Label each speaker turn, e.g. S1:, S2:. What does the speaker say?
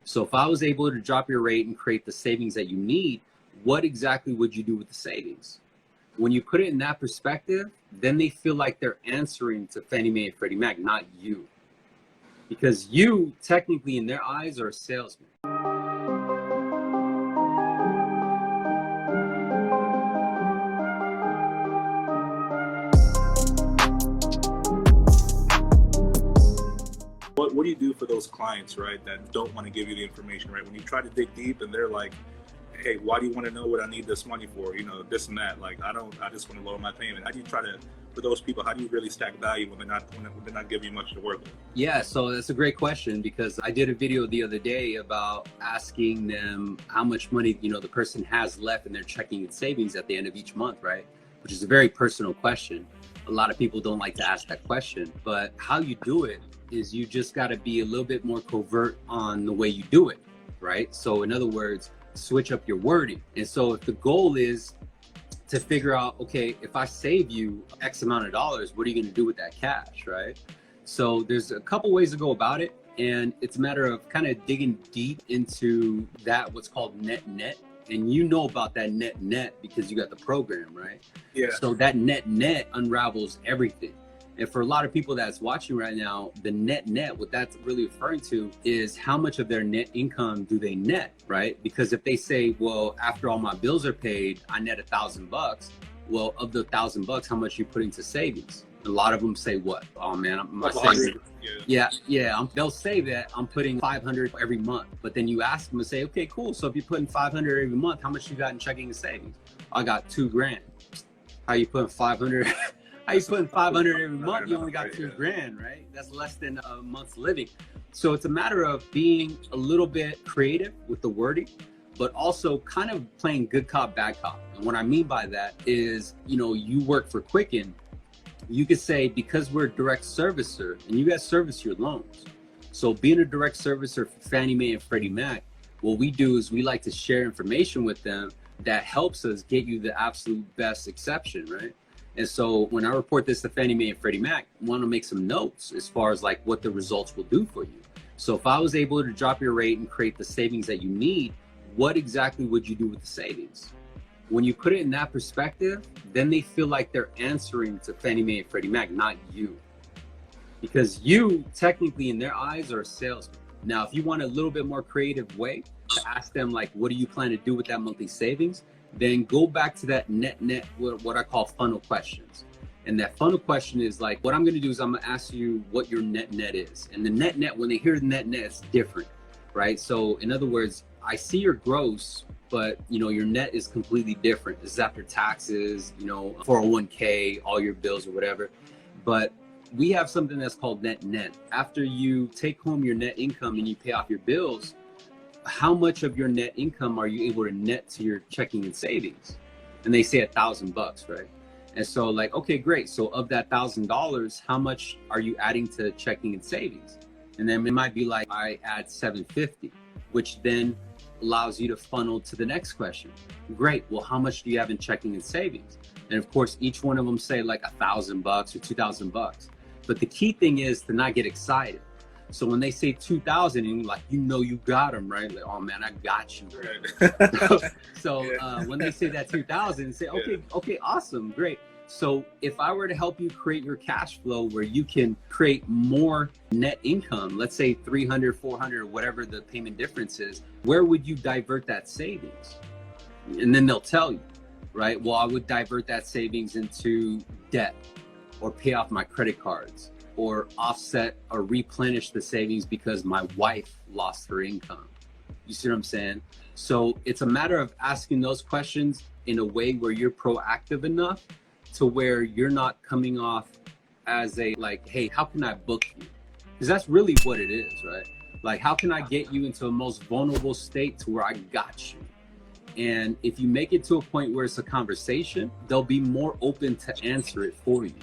S1: So if I was able to drop your rate and create the savings that you need, what exactly would you do with the savings? When you put it in that perspective, then they feel like they're answering to Fannie Mae and Freddie Mac, not you. Because you, technically, in their eyes, are a salesman.
S2: What do you do for those clients, right, that don't want to give you the information, right? When you try to dig deep and they're like, hey, why do you want to know what I need this money for? You know, this and that. Like, I just want to lower my payment. How do you try to, for those people, how do you really stack value when they're not giving you much to work with?
S1: Yeah, so that's a great question, because I did a video the other day about asking them how much money, the person has left in their checking and savings at the end of each month, right? Which is a very personal question. A lot of people don't like to ask that question, but how you do it is you just got to be a little bit more covert on the way you do it, right? So in other words, switch up your wording. And so if the goal is to figure out, okay, if I save you X amount of dollars, what are you going to do with that cash, right? So there's a couple ways to go about it. And it's a matter of kind of digging deep into that, what's called net. And you know about that net because you got the program, right?
S2: Yeah.
S1: So that net unravels everything. And for a lot of people that's watching right now, the net, what that's really referring to is how much of their net income do they net, right? Because if they say, well, after all my bills are paid, I net $1,000. Well, of the $1,000, how much you put into savings? A lot of them say what? Oh man, my savings. Yeah. They'll say that I'm putting $500 every month, but then you ask them and say, okay, cool. So if you're putting $500 every month, how much you got in checking and savings? I got $2,000. How you putting 500? How you putting 500 every month? You only got $2,000, right? That's less than a month's living. So it's a matter of being a little bit creative with the wording, but also kind of playing good cop, bad cop. And what I mean by that is, you work for Quicken. You could say, because we're a direct servicer and you guys service your loans. So being a direct servicer for Fannie Mae and Freddie Mac, what we do is we like to share information with them that helps us get you the absolute best exception, right? And so when I report this to Fannie Mae and Freddie Mac, I want to make some notes as far as like what the results will do for you. So if I was able to drop your rate and create the savings that you need, what exactly would you do with the savings? When you put it in that perspective, then they feel like they're answering to Fannie Mae and Freddie Mac, not you. Because you, technically, in their eyes, are a salesman. Now, if you want a little bit more creative way to ask them, like, what do you plan to do with that monthly savings? Then go back to that net, what I call funnel questions. And that funnel question is like, what I'm going to do is I'm going to ask you what your net is. And the net, when they hear the net, it's different, right? So in other words, I see your gross, but your net is completely different. This is after taxes, 401k, all your bills or whatever. But we have something that's called net. After you take home your net income and you pay off your bills, how much of your net income are you able to net to your checking and savings? And they say $1,000, right? And so like, okay, great. So of that $1,000, how much are you adding to checking and savings? And then it might be like, I add $750, which then allows you to funnel to the next question. Great. Well, how much do you have in checking and savings? And of course, each one of them say like $1,000 or $2,000. But the key thing is to not get excited. So when they say 2,000 and like, you got them, right? Like, oh man, I got you. When they say that 2,000, say, okay, awesome, great. So if I were to help you create your cash flow where you can create more net income, let's say 300, 400, whatever the payment difference is, where would you divert that savings? And then they'll tell you, right? Well, I would divert that savings into debt or pay off my credit cards, or offset or replenish the savings because my wife lost her income. You see what I'm saying? So it's a matter of asking those questions in a way where you're proactive enough to where you're not coming off as a like, hey, how can I book you? Because that's really what it is, right? Like, how can I get you into a most vulnerable state to where I got you? And if you make it to a point where it's a conversation, they'll be more open to answer it for you.